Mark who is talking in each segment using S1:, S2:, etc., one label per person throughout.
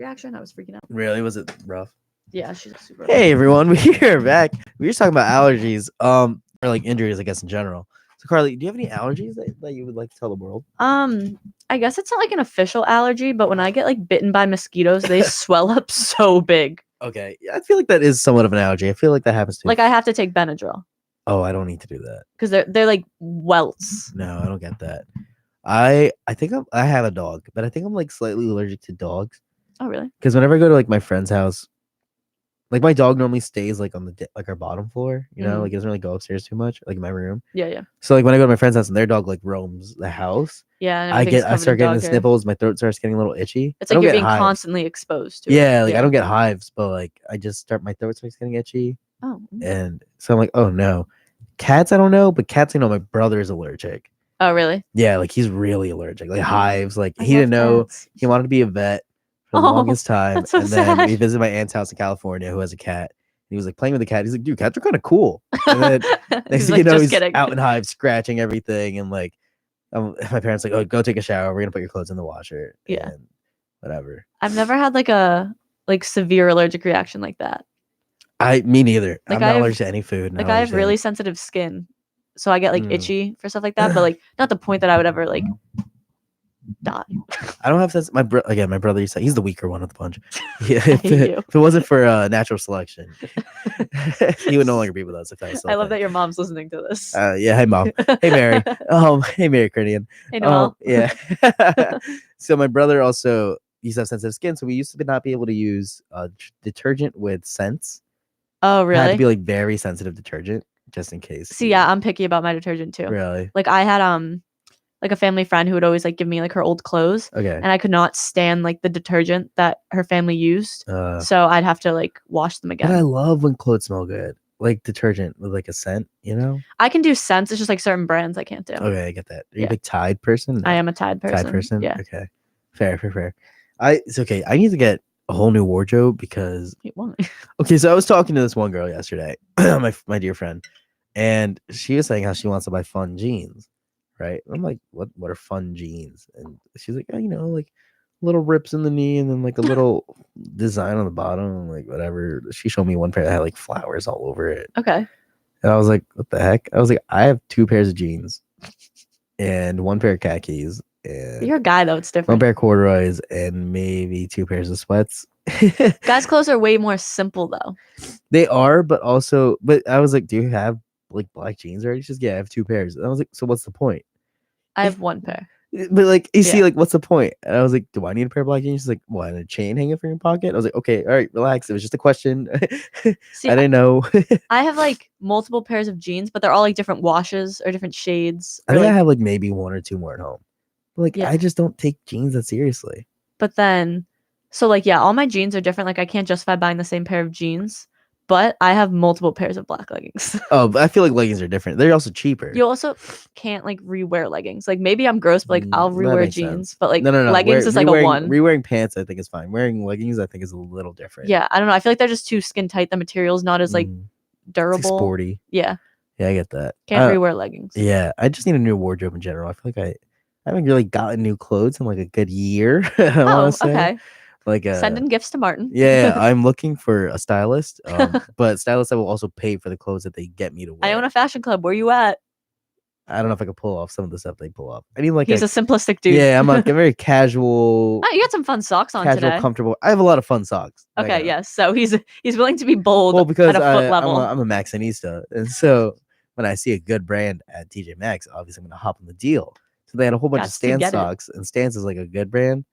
S1: reaction. I was freaking out.
S2: Really? Was it rough?
S1: Yeah, she's super.
S2: Hey everyone, we're back. We were just talking about allergies, or like injuries, I guess in general. So Carly, do you have any allergies that you would like to tell the world?
S1: I guess it's not like an official allergy, but when I get like bitten by mosquitoes, they swell up so big.
S2: Okay, yeah, I feel like that is somewhat of an allergy. I feel like that happens to
S1: Like I have to take Benadryl
S2: Oh, I don't need to do that.
S1: because they're like welts.
S2: No, I don't get that. I think I have a dog, but I think I'm like slightly allergic to dogs.
S1: Oh really?
S2: Because whenever I go to like my friend's house, like my dog normally stays like on the like our bottom floor, you know, like it doesn't really go upstairs too much, like in my room.
S1: Yeah.
S2: So like when I go to my friend's house and their dog like roams the house,
S1: Yeah, and
S2: I start getting the sniffles, my throat starts getting a little itchy.
S1: It's like you're being constantly exposed to it.
S2: Yeah, like I don't get hives, but like I just start my throat starts getting itchy.
S1: Oh.
S2: And so I'm like, oh no. Cats, I don't know, but cats, my brother is allergic.
S1: Oh really?
S2: Yeah, like he's really allergic. Like hives, like he didn't know. He wanted to be a vet for the longest time.
S1: So
S2: and then
S1: sad.
S2: we visited my aunt's house in California who has a cat. He was like playing with the cat. He's like, dude, cats are kind of cool. And then next thing you know, he's out in hives scratching everything. And like, my parents like, oh, go take a shower. We're gonna put your clothes in the washer.
S1: Yeah.
S2: And whatever.
S1: I've never had like a severe allergic reaction like that.
S2: Me neither.
S1: Like
S2: I'm not allergic to any food.
S1: Like I have really sensitive skin, so I get like itchy for stuff like that. But like not the point that I would ever like die.
S2: I don't have sense. My brother, he's the weaker one of the bunch. Yeah, if it wasn't for natural selection, he would no longer be with us. If I
S1: love that your mom's listening to this.
S2: Yeah, hey mom, hey Mary, hey Mary Crinian.
S1: Hey Noel.
S2: Yeah. So my brother also used to have sensitive skin, so we used to not be able to use detergent with scents.
S1: Oh really?
S2: It had to be like very sensitive detergent, just in case.
S1: See, yeah, I'm picky about my detergent too.
S2: Really?
S1: Like I had like a family friend who would always like give me like her old clothes.
S2: Okay.
S1: And I could not stand like the detergent that her family used. So I'd have to like wash them again.
S2: But I love when clothes smell good. Like detergent with like a scent, you know?
S1: I can do scents. It's just like certain brands I can't do.
S2: Okay, I get that. Are you a big Tide person? No.
S1: I am a Tide person.
S2: Tide person?
S1: Yeah.
S2: Okay. Fair. It's okay. I need to get a whole new wardrobe because okay, so I was talking to this one girl yesterday, my dear friend, and she was saying how she wants to buy fun jeans. Right. I'm like, what are fun jeans? And she's like, like little rips in the knee and then like a little design on the bottom and like whatever. She showed me one pair that had like flowers all over it.
S1: Okay.
S2: And I was like, what the heck? I was like, I have 2 pairs of jeans and 1 pair of khakis. And
S1: you're a guy though, it's different.
S2: 1 pair of corduroys and maybe 2 pairs of sweats.
S1: Guys' clothes are way more simple though.
S2: They are, but I was like, do you have like black jeans already? She's I have 2 pairs. And I was like, so what's the point?
S1: I have 1 pair.
S2: But like you see, like what's the point? And I was like, do I need a pair of black jeans? She's like, what, and a chain hanging from your pocket? I was like, okay, all right, relax. It was just a question. See, I didn't know.
S1: I have like multiple pairs of jeans, but they're all like different washes or different shades.
S2: I think I have like maybe 1 or 2 more at home. But like I just don't take jeans that seriously.
S1: But then so like all my jeans are different. Like I can't justify buying the same pair of jeans. But I have multiple pairs of black leggings.
S2: Oh, but I feel like leggings are different. They're also cheaper.
S1: You also can't like rewear leggings. Like maybe I'm gross, but like I'll rewear jeans. Sense. But like no. Leggings is like a 1.
S2: Rewearing pants, I think is fine. Wearing leggings, I think is a little different.
S1: Yeah, I don't know. I feel like they're just too skin tight. The material's not as like durable.
S2: It's like sporty.
S1: Yeah.
S2: Yeah, I get that.
S1: Can't rewear leggings.
S2: Yeah, I just need a new wardrobe in general. I feel like I haven't really gotten new clothes in like a good year.
S1: Okay.
S2: Like
S1: sending gifts to Martin.
S2: Yeah, I'm looking for a stylist, but stylists that will also pay for the clothes that they get me to wear.
S1: I own a fashion club. Where you at?
S2: I don't know if I can pull off some of the stuff they pull off. I mean, like
S1: he's a simplistic dude.
S2: Yeah, I'm like a very casual.
S1: You got some fun socks on
S2: casual,
S1: today.
S2: Comfortable. I have a lot of fun socks.
S1: Okay, yes. So he's willing to be bold.
S2: Well, because
S1: at a foot level.
S2: I'm a Maxxinista, and so when I see a good brand at TJ Maxx, obviously I'm gonna hop on the deal. So they had a whole bunch of Stance socks, and Stance is like a good brand.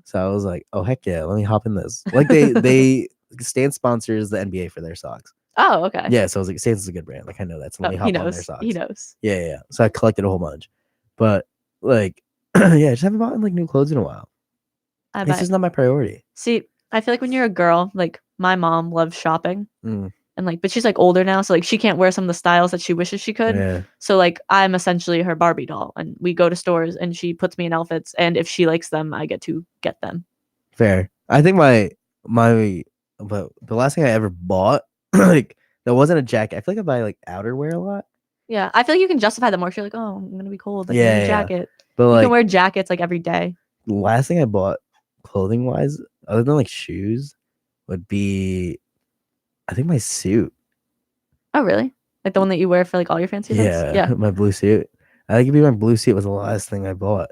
S2: So I was like, oh heck yeah, let me hop in this. Like they Stance sponsors the NBA for their socks.
S1: Oh, okay.
S2: Yeah, so I was like, Stance is a good brand. Like I know that. So let me hop on their socks.
S1: He knows.
S2: Yeah. So I collected a whole bunch, but like, yeah, I just haven't bought like new clothes in a while. It's just not my priority.
S1: See, I feel like when you're a girl, like my mom loves shopping. And like, but she's like older now, so like she can't wear some of the styles that she wishes she could.
S2: Yeah.
S1: So like I'm essentially her Barbie doll, and we go to stores and she puts me in outfits, and if she likes them, I get to get them.
S2: Fair. I think but the last thing I ever bought, like that wasn't a jacket. I feel like I buy like outerwear a lot.
S1: Yeah, I feel like you can justify them more. You're like, oh, I'm gonna be cold. Like, I need a jacket.
S2: But
S1: you
S2: like,
S1: can wear jackets like every day.
S2: The last thing I bought, clothing wise, other than like shoes would be, I think my suit.
S1: Oh, really? Like the one that you wear for like all your fancy events?
S2: Yeah, my blue suit. I think it'd be my blue suit was the last thing I bought.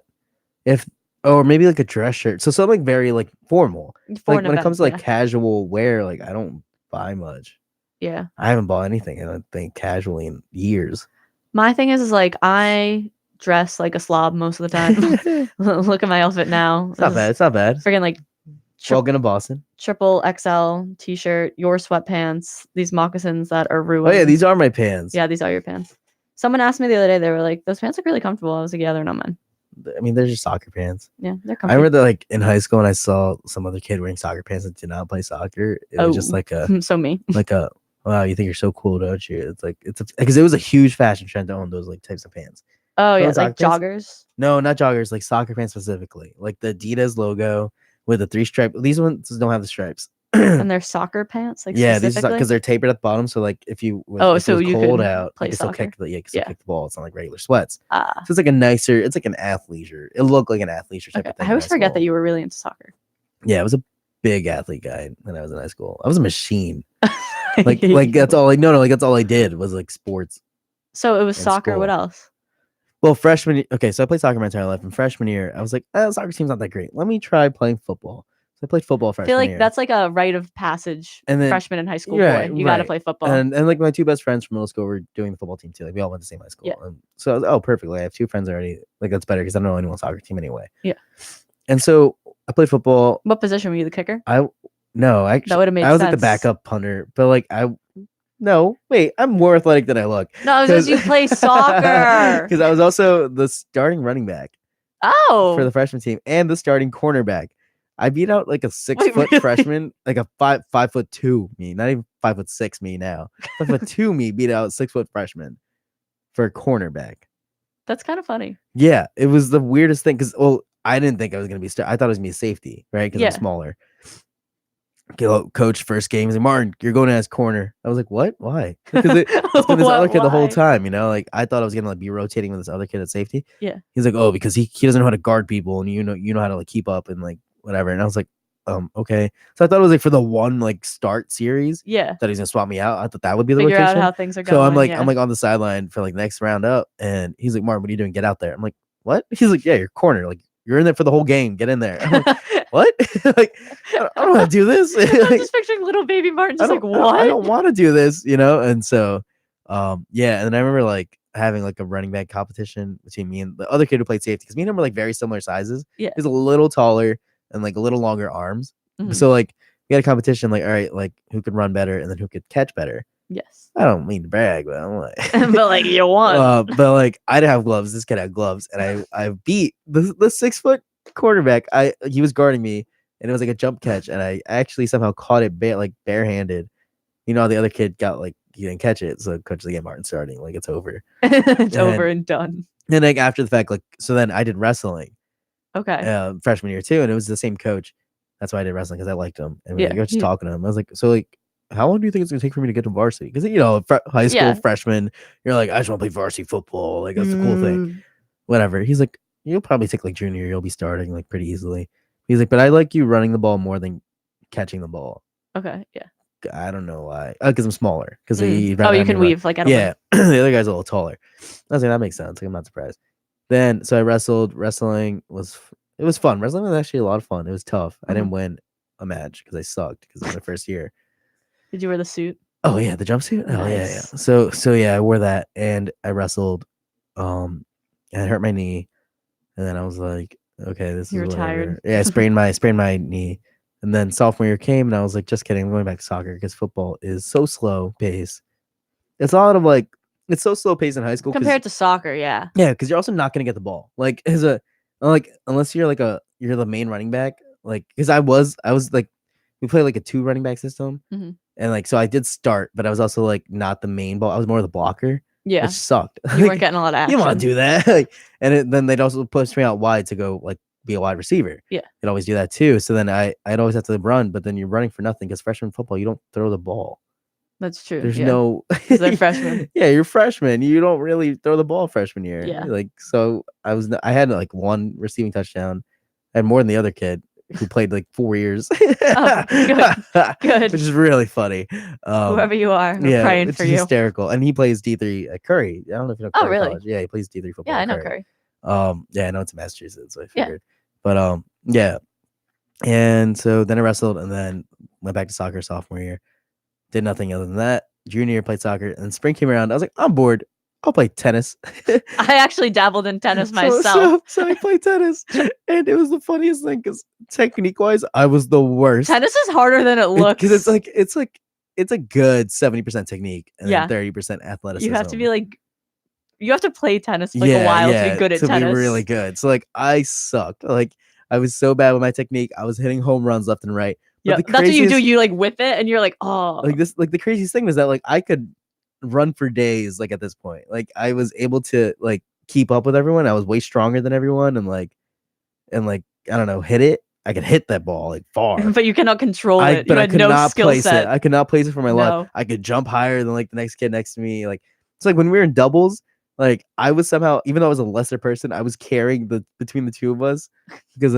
S2: If or maybe like a dress shirt. So something very like formal.
S1: For
S2: Like
S1: an
S2: when it
S1: event,
S2: comes to like
S1: yeah.
S2: casual wear, like I don't buy much.
S1: Yeah.
S2: I haven't bought anything, I don't think, casually in years.
S1: My thing is like I dress like a slob most of the time. Look at my outfit now.
S2: It's not bad. It's not bad.
S1: Friggin' like
S2: Welcome to Boston.
S1: triple XL t-shirt, your sweatpants, these moccasins that are
S2: Oh
S1: ruined.
S2: yeah, these are my pants.
S1: Yeah, these are your pants. Someone asked me the other day, they were like, those pants look really comfortable. I was like, yeah, they're not mine.
S2: I mean, they're just soccer pants.
S1: Yeah, they're comfy.
S2: I remember that, like in high school, and I saw some other kid wearing soccer pants that did not play soccer. It was just like a
S1: so me.
S2: Like a wow, you think you're so cool, don't you? It's like because it was a huge fashion trend to own those like types of pants.
S1: Oh yeah,
S2: like
S1: joggers.
S2: No, not joggers, like soccer pants specifically, like the Adidas logo with the 3 stripe. These ones don't have the stripes.
S1: And they're soccer pants, like
S2: yeah, these are because they're tapered at the bottom. So like if you if
S1: so
S2: it was
S1: you
S2: cold
S1: could
S2: out,
S1: play
S2: you can still
S1: soccer.
S2: kick kick the ball. It's not like regular sweats. So
S1: Ah,
S2: it's like a nicer. It's like an athleisure. It looked like an athleisure type of thing.
S1: I always forget that you were really into soccer.
S2: Yeah, I was a big athlete guy when I was in high school. I was a machine. like that's all I no like that's all I did was like sports.
S1: So it was soccer.
S2: School.
S1: What else?
S2: Well, freshman. Okay, so I played soccer my entire life. And freshman year, I was like, soccer team's not that great. Let me try playing football. So I played football freshman year. I feel like
S1: that's like a rite of passage. And then freshman in high school,
S2: boy,
S1: you got to play football.
S2: And like my 2 best friends from middle school were doing the football team too. Like we all went to the same high school.
S1: Yeah.
S2: And so I was, oh, perfectly. I have 2 friends already. Like that's better because I don't know anyone on the soccer team anyway.
S1: Yeah.
S2: And so I played football.
S1: What position were you? The kicker?
S2: No, actually,
S1: that would have made
S2: I was
S1: sense.
S2: like the backup punter, but like no, wait, I'm more athletic than I look.
S1: No, because you play soccer.
S2: Because I was also the starting running back.
S1: Oh.
S2: For the freshman team and the starting cornerback. I beat out like a 6-foot freshman, like a 5'2" me, not even 5'6" me now. 5'2" me beat out 6-foot freshman for a cornerback.
S1: That's kind of funny.
S2: Yeah, it was the weirdest thing because I didn't think I was gonna be I thought it was gonna be a safety, right? Because I'm smaller. Coach first game, he's like, Martin, you're going as corner. I was like, what? Why? Because it's been this other kid the whole time, you know. Like I thought I was gonna like be rotating with this other kid at safety.
S1: Yeah.
S2: He's like, oh, because he doesn't know how to guard people, and you know how to like keep up and like whatever. And I was like, okay. So I thought it was like for the one like start series.
S1: Yeah.
S2: That he's gonna swap me out. I thought that would be the
S1: Figure
S2: rotation.
S1: out how things are going.
S2: So I'm like on the sideline for like next round up, and he's like, Martin, what are you doing? Get out there. I'm like, what? He's like, yeah, you're corner. Like you're in there for the whole game. Get in there. I'm like, what? Like, I don't want to do this.
S1: I'm just picturing little baby Martin just like, what?
S2: I don't want to do this, you know? And so, yeah. And then I remember like having like a running back competition between me and the other kid who played safety because me and him were like very similar sizes.
S1: Yeah.
S2: He's a little taller and like a little longer arms. Mm-hmm. So like we had a competition like, all right, like who could run better and then who could catch better.
S1: Yes.
S2: I don't mean to brag, but I'm like,
S1: but like you won.
S2: But like I didn't have gloves. This kid had gloves, and I beat the 6-foot quarterback. He was guarding me, and it was like a jump catch, and I actually somehow caught it barehanded. You know, the other kid got like he didn't catch it, so coach the game Martin starting like it's over.
S1: It's over and done.
S2: And like after the fact, like so then I did wrestling.
S1: Okay.
S2: Freshman year too, and it was the same coach. That's why I did wrestling because I liked him, and I was just talking to him. I was like, so like. How long do you think it's gonna take for me to get to varsity? Because you know, high school freshman, you're like, I just want to play varsity football. Like that's the cool thing. Whatever. He's like, you'll probably take like junior year, you'll be starting like pretty easily. He's like, but I like you running the ball more than catching the ball.
S1: Okay. Yeah.
S2: I don't know why. Because I'm smaller. Because
S1: you can weave like out of
S2: the other guy's a little taller. I was like, that makes sense. Like I'm not surprised. Then so I wrestled. Wrestling was fun. Wrestling was actually a lot of fun. It was tough. I didn't win a match because I sucked because it was my first year.
S1: Did you wear the suit?
S2: Oh yeah, the jumpsuit.
S1: Nice.
S2: Oh yeah. So yeah, I wore that and I wrestled. And I hurt my knee, and then I was like, okay, this
S1: You're
S2: is whatever.
S1: tired.
S2: Yeah, I sprained my knee, and then sophomore year came, and I was like, just kidding, I'm going back to soccer because football is so slow pace. It's a lot of like, it's so slow pace in high school
S1: compared to soccer. Yeah.
S2: Yeah, because you're also not gonna get the ball. Like unless you're you're the main running back. Like because I was like we play like a 2 running back system.
S1: Mm-hmm.
S2: And like, so I did start, but I was also like not the main ball. I was more the blocker.
S1: Yeah.
S2: Which sucked.
S1: You weren't getting a lot of action.
S2: You want to do that. Then they'd also push me out wide to go like be a wide receiver.
S1: Yeah. They'd
S2: always do that too. So then I'd always have to run, but then you're running for nothing because freshman football, you don't throw the ball.
S1: That's true.
S2: There's no.
S1: They're freshmen.
S2: Yeah, you're freshman. You don't really throw the ball freshman year.
S1: Yeah.
S2: Like, so I had like 1 receiving touchdown. I had more than the other kid. who played like 4 years.
S1: Oh, good.
S2: Which is really funny.
S1: Whoever you are, we're praying
S2: it's
S1: for you.
S2: hysterical. And he plays D3 at Curry. I don't know if you know Curry
S1: really?
S2: College. Yeah, he plays D3 football.
S1: Yeah, I
S2: at
S1: know
S2: Curry.
S1: Curry.
S2: Yeah, I know it's in Massachusetts, so I figured. But yeah. And so then I wrestled and then went back to soccer sophomore year. Did nothing other than that. Junior year played soccer, and spring came around. I was like, I'm bored. I'll play tennis.
S1: I actually dabbled in tennis myself.
S2: So I played tennis, and it was the funniest thing because technique-wise, I was the worst.
S1: Tennis is harder than it looks.
S2: Because it's a good 70% technique and then 30% athleticism.
S1: You have to be like, you have to play tennis for like a while to be good at tennis. To be
S2: really good. So like, I sucked. Like, I was so bad with my technique. I was hitting home runs left and right.
S1: Yeah, that's what you do. You like whip it, and you're like, oh.
S2: Like the craziest thing was that like I could run for days. Like at this point, like I was able to like keep up with everyone. I was way stronger than everyone, and like I don't know, hit it. I could hit that ball like far,
S1: but you cannot control it.
S2: But
S1: you
S2: I could
S1: no
S2: not place
S1: set.
S2: it. I could not place it for my life. I could jump higher than like the next kid next to me. Like it's like when we were in doubles. Like I was somehow, even though I was a lesser person, I was carrying between the two of us because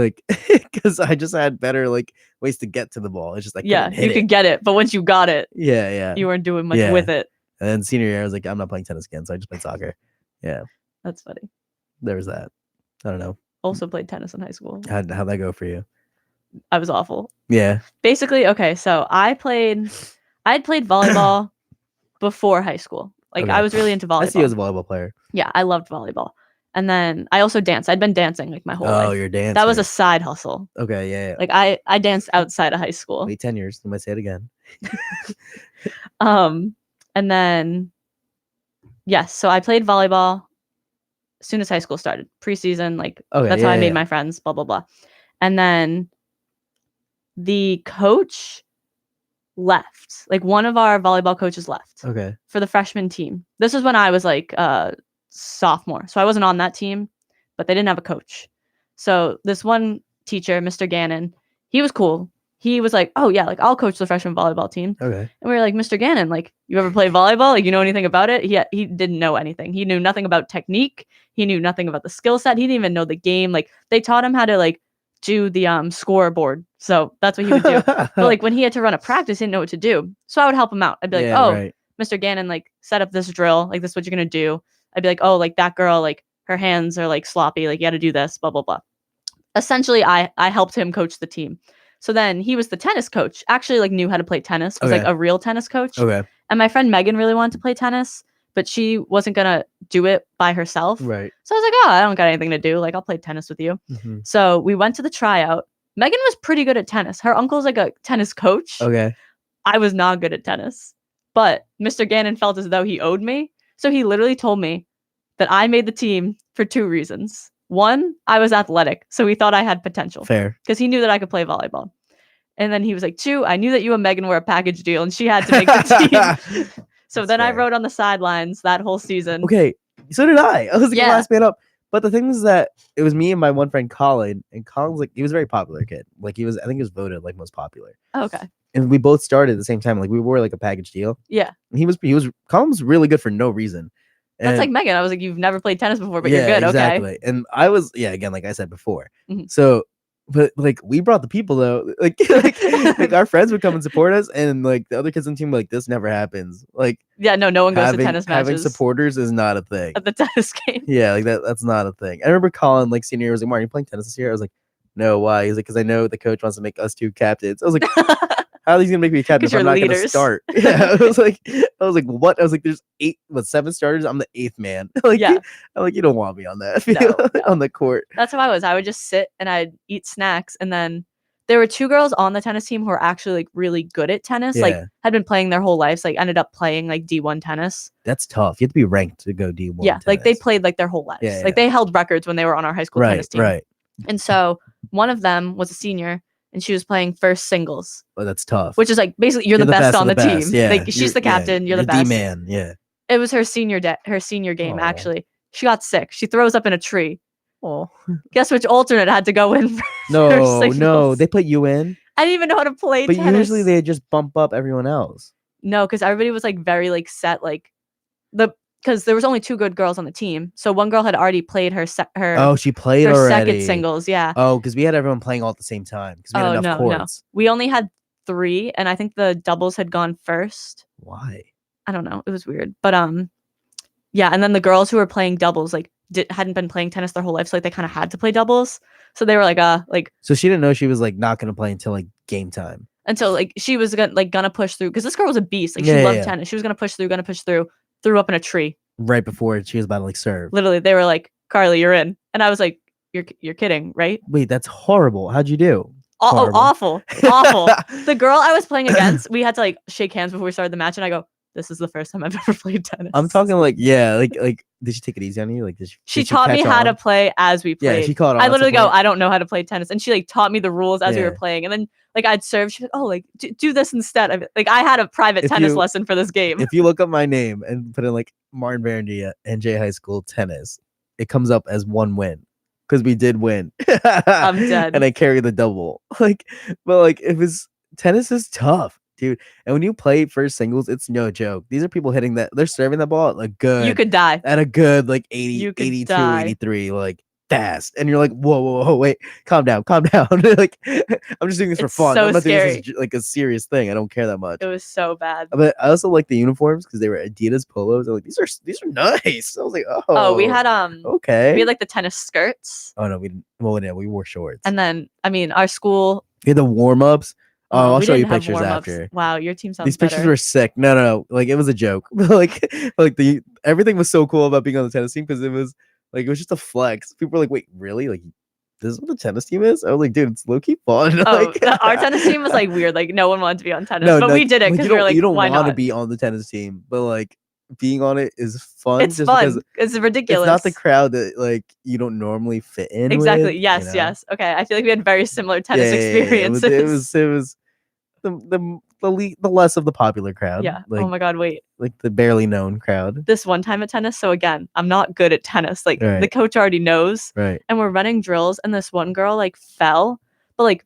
S2: I just had better like ways to get to the ball. It's just like
S1: you could get it, but once you got it,
S2: yeah,
S1: you weren't doing much with it.
S2: And then senior year, I was like, I'm not playing tennis again, so I just played soccer. Yeah,
S1: that's funny.
S2: There was that. I don't know.
S1: Also played tennis in high school.
S2: How'd that go for you?
S1: I was awful.
S2: Yeah.
S1: Basically, okay, so I'd played volleyball before high school. Like I was really into volleyball.
S2: I see you as a volleyball player.
S1: Yeah, I loved volleyball. And then I also danced. I'd been dancing like my whole life.
S2: Oh, you're dancing.
S1: That was a side hustle.
S2: Okay, yeah.
S1: Like I danced outside of high school.
S2: Wait 10 years. You might say it again.
S1: And then yes, so I played volleyball as soon as high school started. Preseason, like that's how I made my friends, blah blah blah. And then the coach left. Like one of our volleyball coaches left.
S2: Okay.
S1: For the freshman team. This was when I was like sophomore. So I wasn't on that team, but they didn't have a coach. So this one teacher, Mr. Gannon, he was cool. He was like, oh yeah, like I'll coach the freshman volleyball team.
S2: Okay.
S1: And we were like, Mr. Gannon, like you ever play volleyball? Like you know anything about it? He didn't know anything. He knew nothing about technique. He knew nothing about the skill set. He didn't even know the game. Like they taught him how to like do the scoreboard. So that's what he would do. But like when he had to run a practice, he didn't know what to do. So I would help him out. I'd be like, Mr. Gannon, like set up this drill. Like this is what you're going to do. I'd be like, oh, like that girl, like her hands are like sloppy. Like you got to do this, blah, blah, blah. Essentially, I helped him coach the team. So then he was the tennis coach, actually like knew how to play tennis, was like a real tennis coach.
S2: Okay.
S1: And my friend Megan really wanted to play tennis, but she wasn't going to do it by herself.
S2: Right.
S1: So I was like, oh, I don't got anything to do. Like I'll play tennis with you. Mm-hmm. So we went to the tryout. Megan was pretty good at tennis. Her uncle's like a tennis coach.
S2: Okay.
S1: I was not good at tennis, but Mr. Gannon felt as though he owed me. So he literally told me that I made the team for 2 reasons. One, I was athletic, so he thought I had potential.
S2: Fair.
S1: Because he knew that I could play volleyball. And then he was like, 2, I knew that you and Megan were a package deal, and she had to make the team. So then I rode on the sidelines that whole season.
S2: Okay, so did I. I was the last man up. But the thing was that it was me and my one friend Colin, and Colin's like, he was a very popular kid. Like I think he was voted like most popular.
S1: Okay.
S2: And we both started at the same time. Like we were like a package deal.
S1: Yeah.
S2: And Colin was really good for no reason. And
S1: that's like Megan. I was like, you've never played tennis before, but you're good.
S2: Exactly.
S1: Okay.
S2: And I was, again, like I said before. Mm-hmm. So, but like we brought the people though, like our friends would come and support us, and like the other kids on the team were like, this never happens. Like,
S1: no one goes to tennis matches.
S2: Having supporters is not a thing
S1: at the tennis game.
S2: Yeah, like that's not a thing. I remember Colin, like senior year, was like, Martin, you playing tennis this year? I was like, no, why? He's like, because I know the coach wants to make us 2 captains. I was like, how are they gonna make me a captain if I'm not gonna start? Yeah, I was like, what? I was like, there's 7 starters. I'm the 8th man. Like, I'm like, you don't want me on that
S1: no.
S2: on the court.
S1: That's how I was. I would just sit and I'd eat snacks, and then there were 2 girls on the tennis team who were actually like really good at tennis. Like had been playing their whole lives. Like ended up playing like D1 tennis.
S2: That's tough. You have to be ranked to go D1.
S1: Yeah, tennis. Like they played like their whole lives. Like they held records when they were on our high school tennis team.
S2: Right.
S1: And so one of them was a senior, and she was playing first singles.
S2: Oh, that's tough.
S1: Which is like basically you're the best on the team.
S2: Yeah.
S1: Like she's the captain. You're the best.
S2: D-man. Yeah.
S1: It was her senior game. Actually, she got sick. She throws up in a tree.
S2: Oh.
S1: Guess which alternate had to go in?
S2: No. They put you in.
S1: I didn't even know how to play tennis.
S2: But usually they just bump up everyone else.
S1: No, because everybody was like very like set. Like the because there was only 2 good girls on the team. So one girl had already played her
S2: Oh, she played
S1: her
S2: already.
S1: second singles, yeah.
S2: Oh, because we had everyone playing all at the same time because we had enough courts.
S1: No. We only had 3, and I think the doubles had gone first.
S2: Why?
S1: I don't know. It was weird. But yeah, and then the girls who were playing doubles hadn't been playing tennis their whole life, so like they kind of had to play doubles. So they were like
S2: So she didn't know she was like not gonna play until like game time.
S1: Until like she was gonna push through because this girl was a beast. Like she loved tennis. She was gonna push through, threw up in a tree.
S2: Right before she was about to like serve.
S1: Literally, they were like, "Carly, you're in," and I was like, "You're kidding, right?"
S2: Wait, that's horrible. How'd you do?
S1: Oh, awful. The girl I was playing against, we had to like shake hands before we started the match, and I go, "This is the first time I've ever played tennis."
S2: I'm talking like did she take it easy on you? Like did
S1: she taught me how to play as we played.
S2: Yeah, she caught on.
S1: I literally go, "I don't know how to play tennis," and she like taught me the rules as we were playing, and then like I'd serve. She's like, "Oh, like do this instead." Like I had a private tennis lesson for this game.
S2: If you look up my name and put in like Martin Verandia, NJ High School tennis, it comes up as 1 win because we did win.
S1: I'm dead.
S2: And I carry the double. But tennis is tough, dude. And when you play first singles, it's no joke. These are people hitting that. They're serving the ball at like good.
S1: You could die
S2: at a good like 80, 82, die. 83, like fast. And you're like, whoa, wait, calm down. Like I'm just doing this for fun.
S1: So
S2: I'm not
S1: scary.
S2: doing this as like a serious thing. I don't care that much.
S1: It was so bad.
S2: But I also like the uniforms because they were Adidas polos. I'm like, these are nice. I was like, oh,
S1: we had
S2: okay.
S1: We had like the tennis skirts.
S2: Oh no, we didn't. Well, yeah, we wore shorts.
S1: And then I mean, our school.
S2: We had the warm ups. Oh, I'll show you pictures after.
S1: Wow, your team sounds.
S2: These pictures were sick. No, like it was a joke. like everything was so cool about being on the tennis team because it was just a flex. People were like, wait, really? Like this is what the tennis team is? I was like, dude, it's low key fun.
S1: Oh, our tennis team was like weird. Like no one wanted to be on tennis, but we did it because we were like,
S2: you don't
S1: why
S2: want
S1: not?
S2: to be on the tennis team, but like being on it is fun.
S1: It's fun. It's ridiculous.
S2: It's not the crowd that like you don't normally fit in.
S1: Exactly.
S2: With,
S1: yes. Yes. Okay. I feel like we had very similar tennis experiences.
S2: It was the less of the popular crowd.
S1: Yeah.
S2: Like,
S1: oh my god. Wait.
S2: Like the barely known crowd.
S1: This one time at tennis. So again, I'm not good at tennis. Like the coach already knows.
S2: Right.
S1: And we're running drills, and this one girl like fell, but like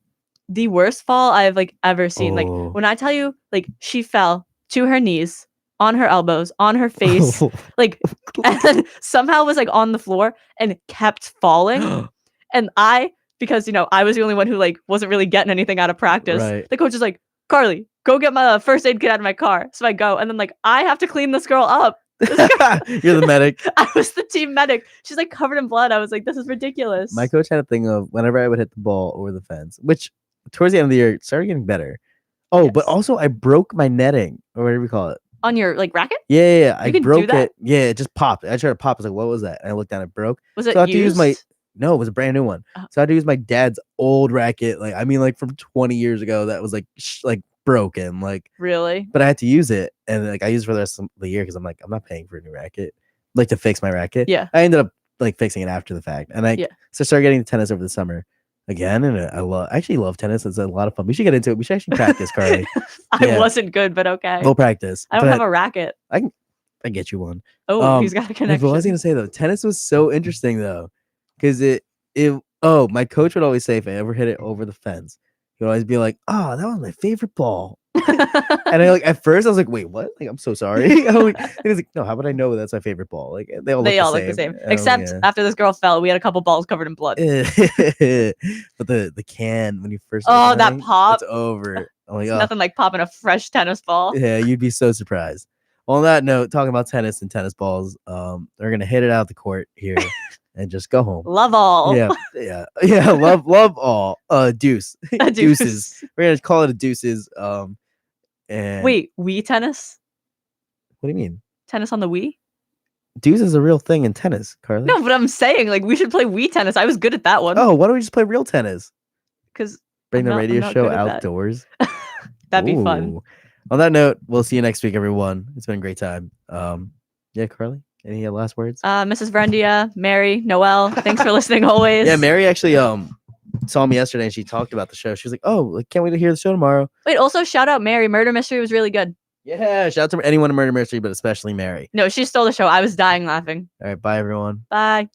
S1: the worst fall I've like ever seen. Like when I tell you, like she fell to her knees, on her elbows, on her face, like, and then somehow was like on the floor and kept falling. And because I was the only one who like wasn't really getting anything out of practice.
S2: Right.
S1: The coach is like, Carly, go get my first aid kit out of my car. So I go, and then like I have to clean this girl up.
S2: You're the medic.
S1: I was the team medic. She's like covered in blood. I was like, this is ridiculous.
S2: My coach had a thing of whenever I would hit the ball over the fence, which towards the end of the year it started getting better. Oh, yes. But also I broke my netting, or whatever we call it.
S1: On your like racket?
S2: Yeah. I broke it. Yeah, it just popped. I tried to pop. I was like, what was that? And I looked down, it broke.
S1: Was it used?
S2: No, it was a brand new one. So I had to use my dad's old racket. Like, I mean, like from 20 years ago that was like broken. Like,
S1: really?
S2: But I had to use it. And like I used it for the rest of the year because I'm like, I'm not paying for a new racket. Like to fix my racket.
S1: Yeah.
S2: I ended up like fixing it after the fact. And so I started getting tennis over the summer again. And I actually love tennis. It's a lot of fun. We should get into it. We should actually practice, Carly.
S1: I wasn't good, but okay.
S2: We'll practice.
S1: I don't have a racket.
S2: I get you one.
S1: Oh, he's got a connection.
S2: What was I gonna say though? Tennis was so interesting though. Because my coach would always say if I ever hit it over the fence, he would always be like, "Oh, that was my favorite ball." And I at first I was like, "Wait, what?" Like, I'm so sorry. He was like, "No, how would I know that's my favorite ball?" Like they all look the same.
S1: Except after this girl fell, we had a couple balls covered in blood.
S2: But the can when you first
S1: that pop,
S2: it's over. I'm like,
S1: nothing like popping a fresh tennis ball.
S2: Yeah, you'd be so surprised. Well, on that note, talking about tennis and tennis balls, we're gonna hit it out the court here. And just go home.
S1: Love all.
S2: Yeah. Love all. Deuce. Deuces. We're gonna call it a deuces. And
S1: wait, Wii tennis?
S2: What do you mean?
S1: Tennis on the Wii?
S2: Deuce is a real thing in tennis, Carly.
S1: No, but I'm saying like we should play Wii tennis. I was good at that one.
S2: Oh, why don't we just play real tennis?
S1: Because
S2: bring the radio show outdoors.
S1: That'd be fun.
S2: On that note, we'll see you next week, everyone. It's been a great time. Yeah, Carly. Any last words?
S1: Mrs. Verandia, Mary, Noelle, thanks for listening always.
S2: Yeah, Mary actually saw me yesterday and she talked about the show. She was like, "Oh, can't wait to hear the show tomorrow."
S1: Wait, also shout out Mary. Murder Mystery was really good.
S2: Yeah, shout out to anyone in Murder Mystery, but especially Mary.
S1: No, she stole the show. I was dying laughing.
S2: All right, bye everyone.
S1: Bye.